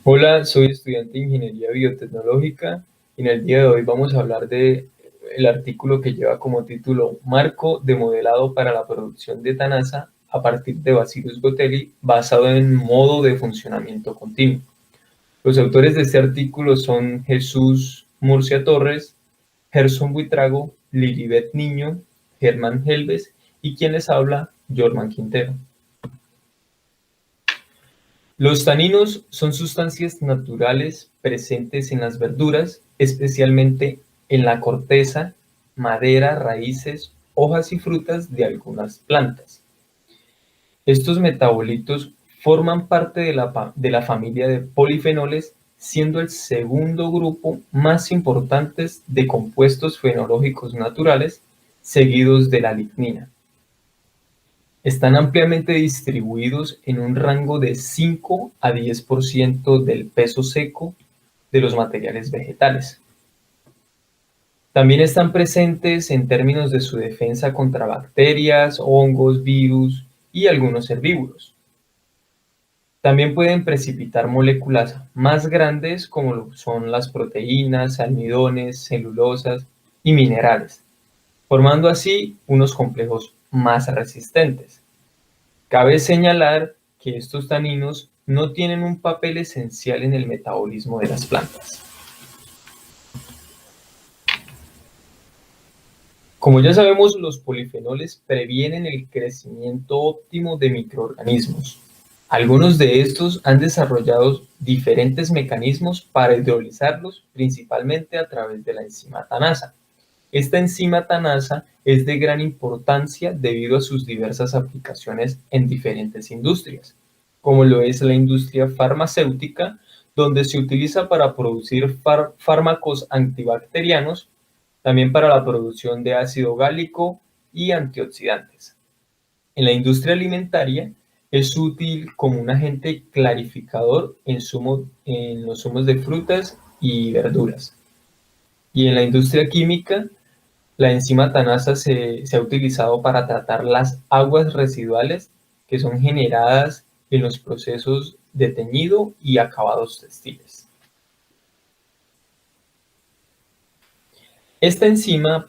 Hola, soy estudiante de Ingeniería Biotecnológica y en el día de hoy vamos a hablar de el artículo que lleva como título Marco de modelado para la producción de etanasa a partir de Bacillus botelli basado en modo de funcionamiento continuo. Los autores de este artículo son Jesús Murcia Torres, Gerson Buitrago, Lilibet Niño, Germán Helves y quien les habla, Jorman Quintero. Los taninos son sustancias naturales presentes en las verduras, especialmente en la corteza, madera, raíces, hojas y frutas de algunas plantas. Estos metabolitos forman parte de la familia de polifenoles, siendo el segundo grupo más importante de compuestos fenológicos naturales, seguidos de la lignina. Están ampliamente distribuidos en un rango de 5 a 10% del peso seco de los materiales vegetales. También están presentes en términos de su defensa contra bacterias, hongos, virus y algunos herbívoros. También pueden precipitar moléculas más grandes como lo son las proteínas, almidones, celulosas y minerales, formando así unos complejos más resistentes. Cabe señalar que estos taninos no tienen un papel esencial en el metabolismo de las plantas. Como ya sabemos, los polifenoles previenen el crecimiento óptimo de microorganismos. Algunos de estos han desarrollado diferentes mecanismos para hidrolizarlos, principalmente a través de la enzima tanasa. Esta enzima tanasa es de gran importancia debido a sus diversas aplicaciones en diferentes industrias, como lo es la industria farmacéutica, donde se utiliza para producir fármacos antibacterianos, también para la producción de ácido gálico y antioxidantes. En la industria alimentaria es útil como un agente clarificador en los zumos de frutas y verduras. Y en la industria química, la enzima tanasa se ha utilizado para tratar las aguas residuales que son generadas en los procesos de teñido y acabados textiles. Esta enzima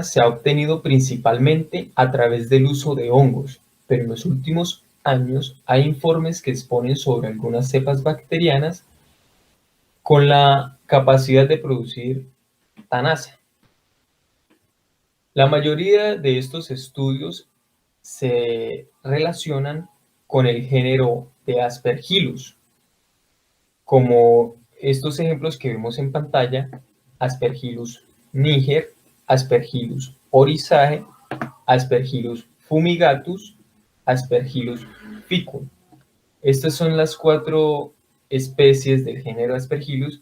se ha obtenido principalmente a través del uso de hongos, pero en los últimos años hay informes que exponen sobre algunas cepas bacterianas con la capacidad de producir tanasa. La mayoría de estos estudios se relacionan con el género de Aspergillus, como estos ejemplos que vemos en pantalla: Aspergillus niger, Aspergillus oryzae, Aspergillus fumigatus, Aspergillus ficum. Estas son las 4 especies del género Aspergillus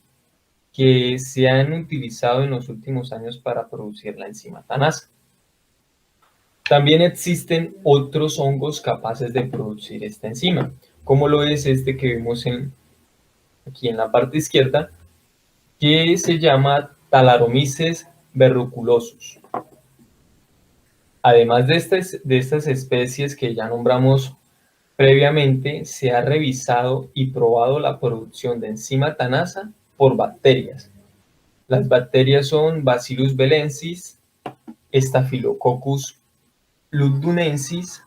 que se han utilizado en los últimos años para producir la enzima tanasa. También existen otros hongos capaces de producir esta enzima, como lo es este que vemos aquí en la parte izquierda, que se llama Talaromyces verruculosus. Además de estas especies que ya nombramos previamente, se ha revisado y probado la producción de enzima tanasa por bacterias. Las bacterias son Bacillus belensis, Staphylococcus lugdunensis,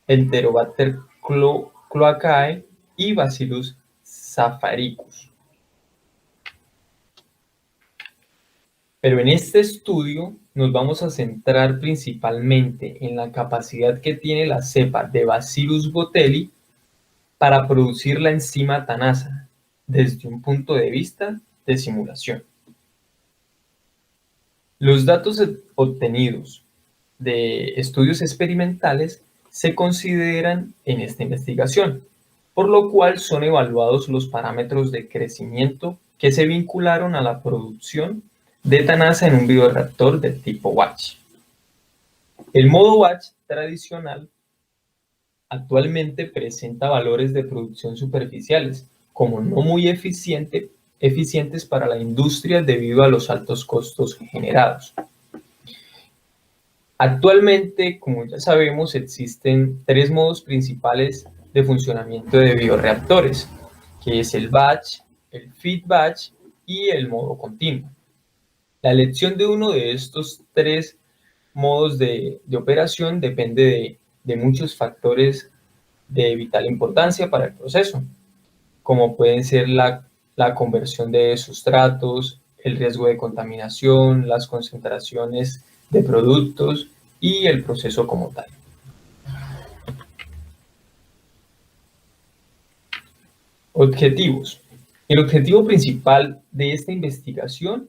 Enterobacter cloacae y Bacillus safaricus. Pero en este estudio nos vamos a centrar principalmente en la capacidad que tiene la cepa de Bacillus botelli para producir la enzima tanasa desde un punto de vista de simulación. Los datos obtenidos de estudios experimentales se consideran en esta investigación, por lo cual son evaluados los parámetros de crecimiento que se vincularon a la producción de tanasa en un bioreactor del tipo batch. El modo batch tradicional actualmente presenta valores de producción superficiales, como no muy eficientes para la industria debido a los altos costos generados. Actualmente, como ya sabemos, existen 3 modos principales de funcionamiento de bioreactores, que es el batch, el feed batch y el modo continuo. La elección de uno de estos tres modos de operación depende de muchos factores de vital importancia para el proceso, como pueden ser la conversión de sustratos, el riesgo de contaminación, las concentraciones de productos y el proceso como tal. Objetivos. El objetivo principal de esta investigación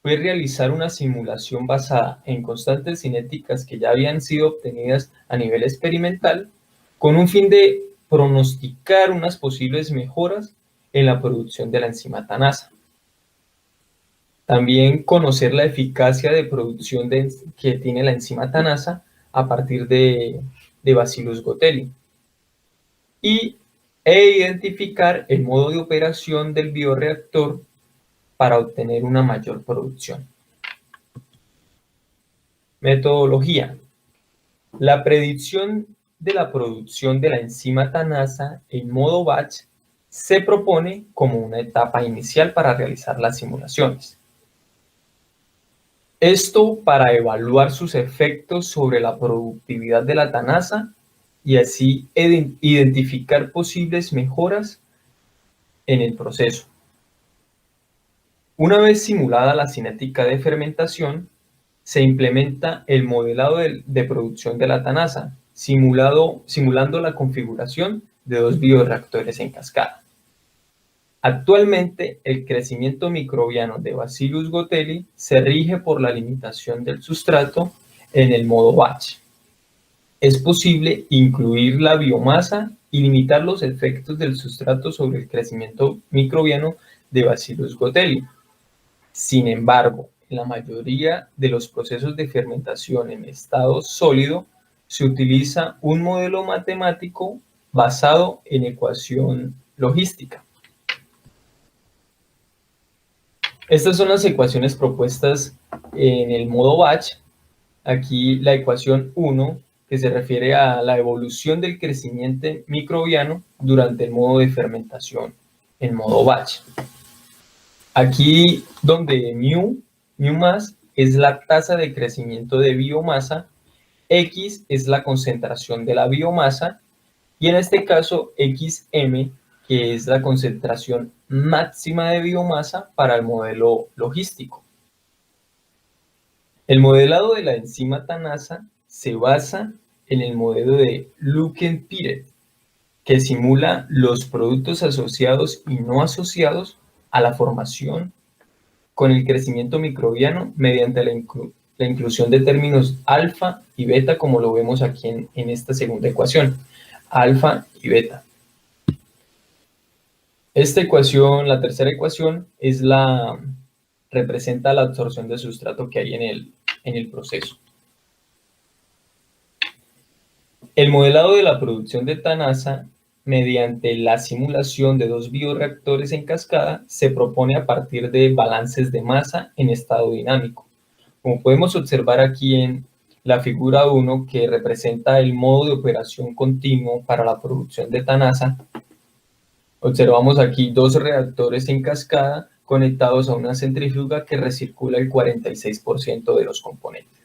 fue realizar una simulación basada en constantes cinéticas que ya habían sido obtenidas a nivel experimental, con un fin de pronosticar unas posibles mejoras en la producción de la enzima TANASA. También conocer la eficacia de producción que tiene la enzima TANASA a partir de Bacillus goteli. E identificar el modo de operación del bioreactor para obtener una mayor producción. Metodología. La predicción de la producción de la enzima TANASA en modo batch se propone como una etapa inicial para realizar las simulaciones. Esto para evaluar sus efectos sobre la productividad de la TANASA y así identificar posibles mejoras en el proceso. Una vez simulada la cinética de fermentación, se implementa el modelado de producción de la TANASA, simulando la configuración de dos bioreactores en cascada. Actualmente, el crecimiento microbiano de Bacillus goteli se rige por la limitación del sustrato en el modo batch. Es posible incluir la biomasa y limitar los efectos del sustrato sobre el crecimiento microbiano de Bacillus goteli. Sin embargo, en la mayoría de los procesos de fermentación en estado sólido, se utiliza un modelo matemático basado en ecuación logística. Estas son las ecuaciones propuestas en el modo batch. Aquí la ecuación 1, que se refiere a la evolución del crecimiento microbiano durante el modo de fermentación en modo batch. Aquí donde mu más es la tasa de crecimiento de biomasa, X es la concentración de la biomasa y en este caso XM, que es la concentración máxima de biomasa para el modelo logístico. El modelado de la enzima TANASA se basa en el modelo de Lueken-Piret, que simula los productos asociados y no asociados a la formación con el crecimiento microbiano mediante la inclusión de términos alfa y beta, como lo vemos aquí en esta segunda ecuación, alfa y beta. Esta ecuación, la tercera ecuación, representa la absorción de sustrato que hay en el proceso. El modelado de la producción de TANASA mediante la simulación de dos bioreactores en cascada se propone a partir de balances de masa en estado dinámico. Como podemos observar aquí en la figura 1, que representa el modo de operación continuo para la producción de TANASA, observamos aquí dos reactores en cascada conectados a una centrífuga que recircula el 46% de los componentes.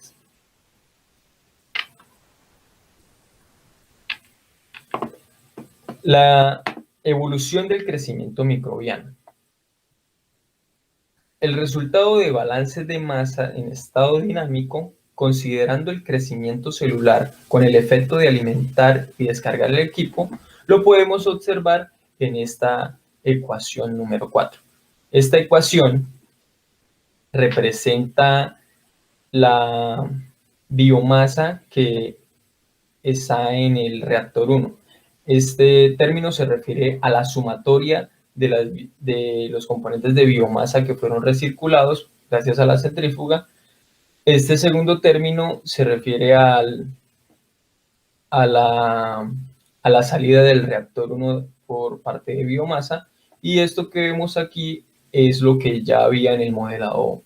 La evolución del crecimiento microbiano. El resultado de balances de masa en estado dinámico, considerando el crecimiento celular con el efecto de alimentar y descargar el equipo, lo podemos observar en esta ecuación número 4. Esta ecuación representa la biomasa que está en el reactor 1. Este término se refiere a la sumatoria de los componentes de biomasa que fueron recirculados gracias a la centrífuga. Este segundo término se refiere a la salida del reactor 1 por parte de biomasa, y esto que vemos aquí es lo que ya había en el modelado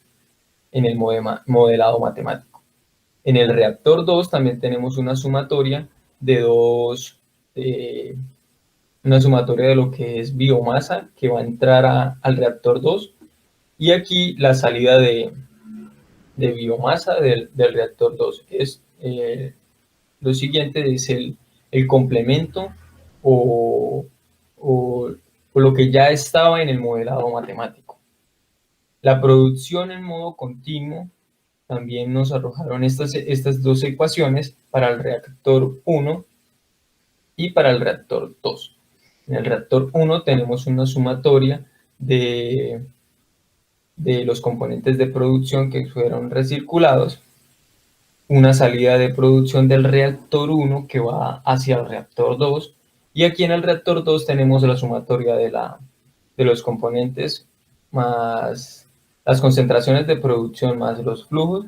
matemático. En el reactor 2 también tenemos una sumatoria de dos una sumatoria de lo que es biomasa que va a entrar al reactor 2, y aquí la salida de biomasa del reactor 2. Lo siguiente es el complemento o, o, o lo que ya estaba en el modelado matemático. La producción en modo continuo, también nos arrojaron estas dos ecuaciones para el reactor 1 y para el reactor 2. En el reactor 1 tenemos una sumatoria de los componentes de producción que fueron recirculados, una salida de producción del reactor 1 que va hacia el reactor 2, y aquí en el reactor 2 tenemos la sumatoria de los componentes más las concentraciones de producción más los flujos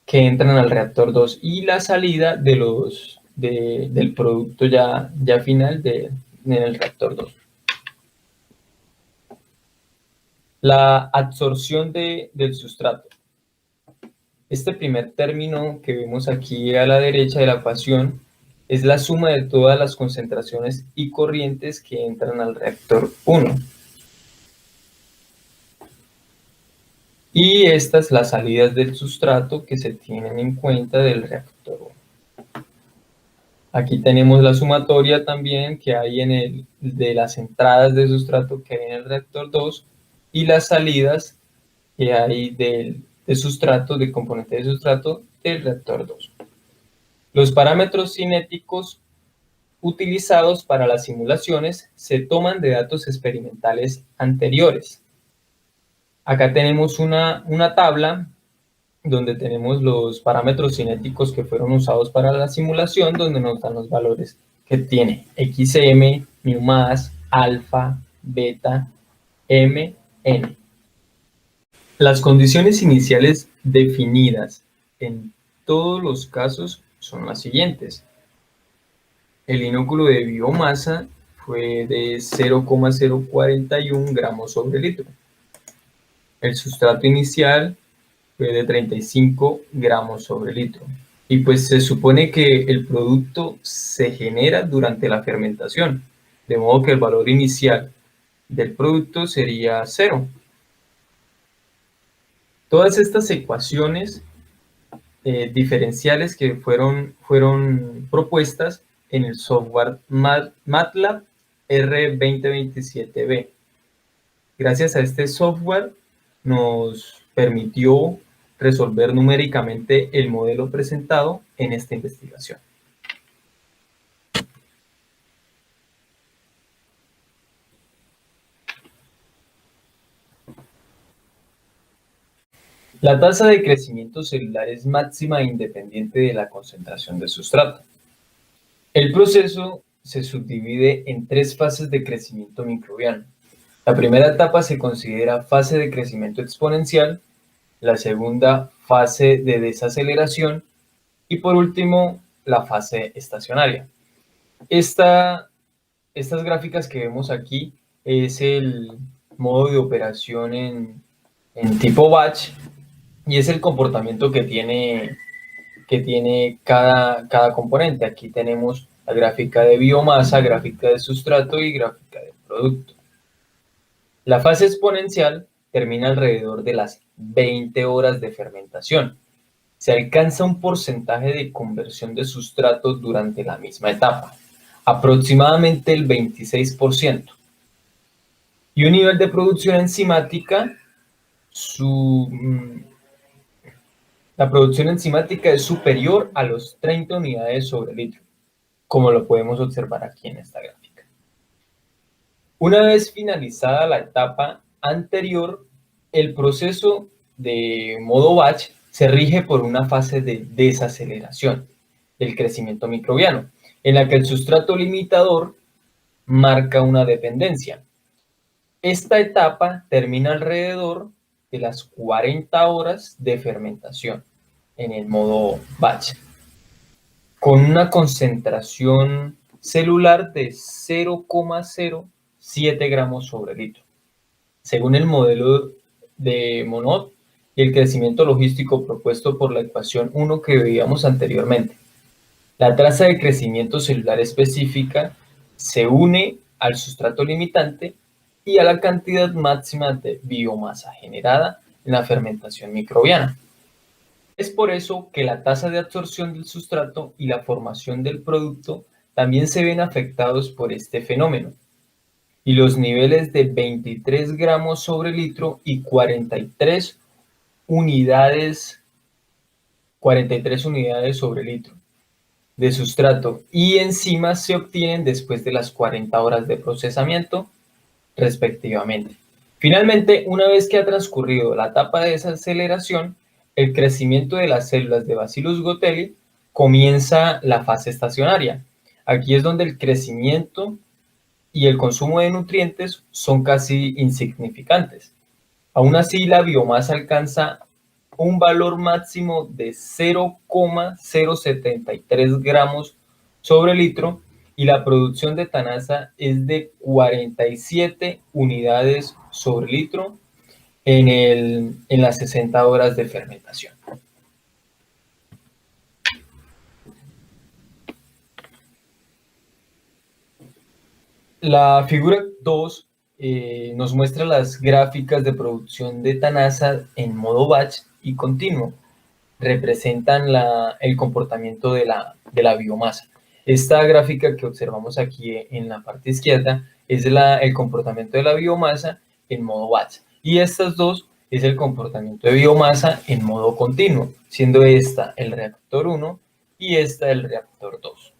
que entran al reactor 2 y la salida del producto ya final en el reactor 2. La absorción del sustrato. Este primer término que vemos aquí a la derecha de la ecuación es la suma de todas las concentraciones y corrientes que entran al reactor 1. Y estas las salidas del sustrato que se tienen en cuenta del reactor 1. Aquí tenemos la sumatoria también que hay de las entradas de sustrato que hay en el reactor 2 y las salidas que hay del sustrato, del componente de sustrato del reactor 2. Los parámetros cinéticos utilizados para las simulaciones se toman de datos experimentales anteriores. Acá tenemos una tabla donde tenemos los parámetros cinéticos que fueron usados para la simulación, donde nos dan los valores que tiene XM, μ+, alfa, beta, m, n. Las condiciones iniciales definidas en todos los casos son las siguientes. El inóculo de biomasa fue de 0,041 gramos sobre litro. El sustrato inicial fue de 35 gramos sobre litro. Y pues se supone que el producto se genera durante la fermentación, de modo que el valor inicial del producto sería 0. Todas estas ecuaciones diferenciales que fueron propuestas en el software MATLAB R2027B. Gracias a este software nos permitió resolver numéricamente el modelo presentado en esta investigación. La tasa de crecimiento celular es máxima e independiente de la concentración de sustrato. El proceso se subdivide en 3 fases de crecimiento microbiano. La primera etapa se considera fase de crecimiento exponencial, la segunda fase de desaceleración y por último la fase estacionaria. Estas gráficas que vemos aquí es el modo de operación en tipo batch y es el comportamiento que tiene cada componente. Aquí tenemos la gráfica de biomasa, gráfica de sustrato y gráfica de producto. La fase exponencial termina alrededor de las 20 horas de fermentación. Se alcanza un porcentaje de conversión de sustrato durante la misma etapa, aproximadamente el 26%. Y un nivel de producción enzimática, la producción enzimática es superior a los 30 unidades sobre litro, como lo podemos observar aquí en esta gráfica. Una vez finalizada la etapa anterior, el proceso de modo batch se rige por una fase de desaceleración del crecimiento microbiano, en la que el sustrato limitador marca una dependencia. Esta etapa termina alrededor de las 40 horas de fermentación en el modo batch, con una concentración celular de 0,07 gramos sobre litro. Según el modelo de Monod y el crecimiento logístico propuesto por la ecuación 1 que veíamos anteriormente. La tasa de crecimiento celular específica se une al sustrato limitante y a la cantidad máxima de biomasa generada en la fermentación microbiana. Es por eso que la tasa de absorción del sustrato y la formación del producto también se ven afectados por este fenómeno, y los niveles de 23 gramos sobre litro y 43 unidades sobre litro de sustrato y enzimas se obtienen después de las 40 horas de procesamiento, respectivamente. Finalmente, una vez que ha transcurrido la etapa de desaceleración, el crecimiento de las células de Bacillus goteli comienza la fase estacionaria. Aquí es donde el crecimiento y el consumo de nutrientes son casi insignificantes. Aún así, la biomasa alcanza un valor máximo de 0,073 gramos sobre litro y la producción de tanasa es de 47 unidades sobre litro en las 60 horas de fermentación. La figura 2 nos muestra las gráficas de producción de tanasa en modo batch y continuo. Representan el comportamiento de la biomasa. Esta gráfica que observamos aquí en la parte izquierda es el comportamiento de la biomasa en modo batch. Y estas dos es el comportamiento de biomasa en modo continuo, siendo esta el reactor 1 y esta el reactor 2.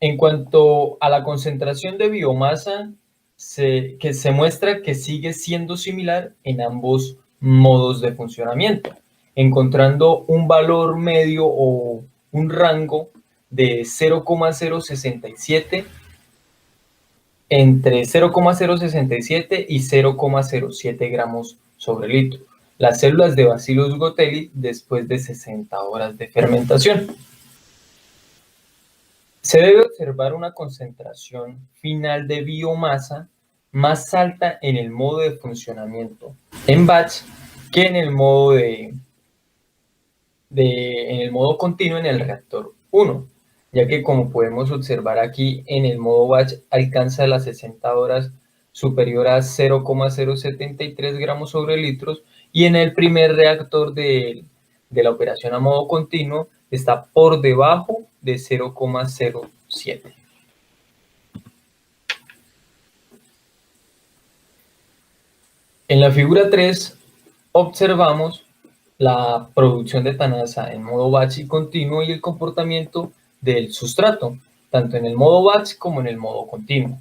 En cuanto a la concentración de biomasa, se muestra que sigue siendo similar en ambos modos de funcionamiento, encontrando un valor medio o un rango de 0,067 entre 0,067 y 0,07 gramos sobre litro. Las células de Bacillus goteli después de 60 horas de fermentación. Se debe observar una concentración final de biomasa más alta en el modo de funcionamiento en batch que en el modo continuo en el reactor 1, ya que como podemos observar aquí en el modo batch alcanza las 60 horas superior a 0,073 gramos sobre litros y en el primer reactor de la operación a modo continuo está por debajo de 0,07. En la figura 3 observamos la producción de tanasa en modo batch y continuo y el comportamiento del sustrato, tanto en el modo batch como en el modo continuo.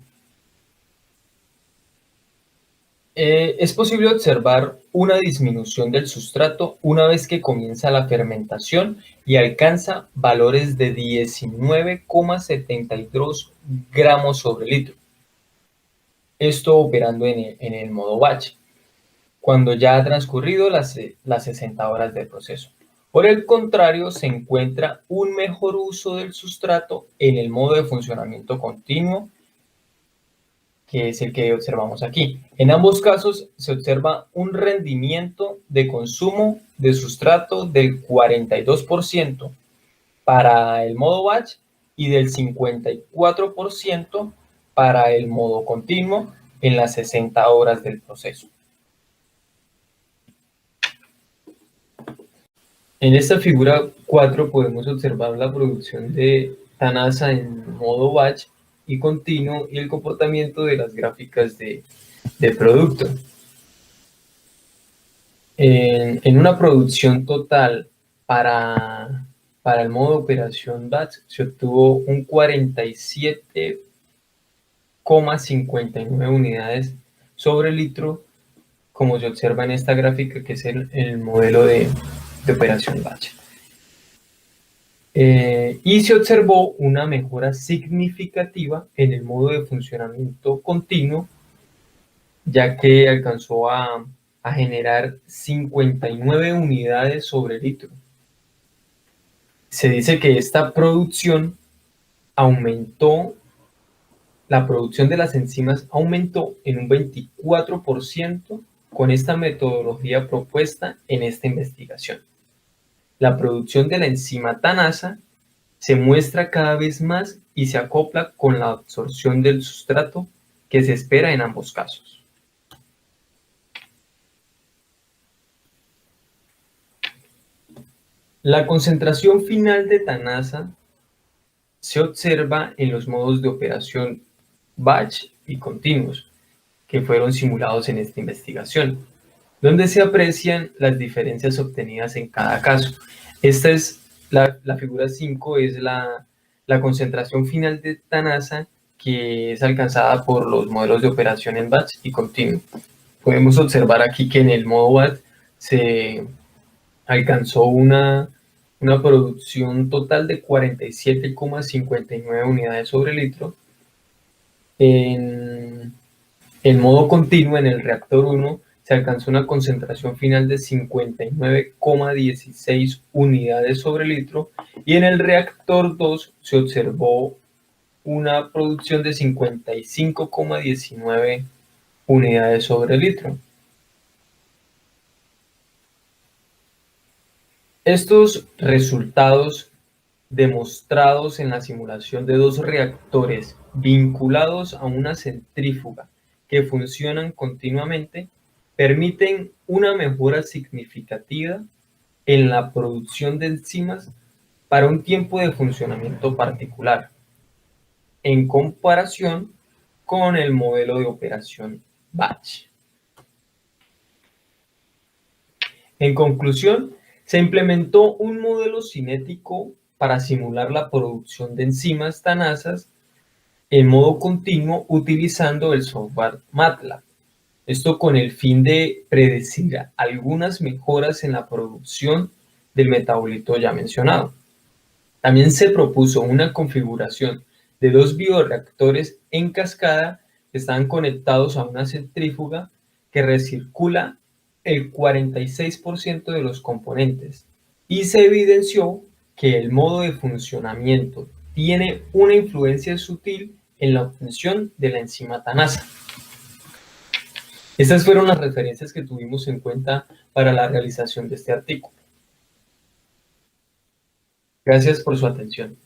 Es posible observar una disminución del sustrato una vez que comienza la fermentación y alcanza valores de 19,72 gramos sobre litro. Esto operando en el modo batch, cuando ya ha transcurrido las 60 horas del proceso. Por el contrario, se encuentra un mejor uso del sustrato en el modo de funcionamiento continuo, que es el que observamos aquí. En ambos casos se observa un rendimiento de consumo de sustrato del 42% para el modo batch y del 54% para el modo continuo en las 60 horas del proceso. En esta figura 4 podemos observar la producción de tanasa en modo batch y continuo y el comportamiento de las gráficas de producto. En una producción total para el modo de operación batch se obtuvo un 47,59 unidades sobre litro, como se observa en esta gráfica, que es el modelo de operación batch. Y se observó una mejora significativa en el modo de funcionamiento continuo, ya que alcanzó a generar 59 unidades sobre litro. Se dice que esta producción aumentó, la producción de las enzimas aumentó en un 24% con esta metodología propuesta en esta investigación. La producción de la enzima tanasa se muestra cada vez más y se acopla con la absorción del sustrato que se espera en ambos casos. La concentración final de tanasa se observa en los modos de operación batch y continuos que fueron simulados en esta investigación, donde se aprecian las diferencias obtenidas en cada caso. Esta es la figura 5, es la concentración final de tanasa que es alcanzada por los modelos de operación en batch y continuo. Podemos observar aquí que en el modo batch se alcanzó una producción total de 47,59 unidades sobre litro. En modo continuo, en el reactor 1, se alcanzó una concentración final de 59,16 unidades sobre litro y en el reactor 2 se observó una producción de 55,19 unidades sobre litro. Estos resultados demostrados en la simulación de dos reactores vinculados a una centrífuga que funcionan continuamente permiten una mejora significativa en la producción de enzimas para un tiempo de funcionamiento particular, en comparación con el modelo de operación batch. En conclusión, se implementó un modelo cinético para simular la producción de enzimas tanasas en modo continuo utilizando el software MATLAB. Esto con el fin de predecir algunas mejoras en la producción del metabolito ya mencionado. También se propuso una configuración de dos bioreactores en cascada que están conectados a una centrífuga que recircula el 46% de los componentes y se evidenció que el modo de funcionamiento tiene una influencia sutil en la obtención de la enzima tanasa. Estas fueron las referencias que tuvimos en cuenta para la realización de este artículo. Gracias por su atención.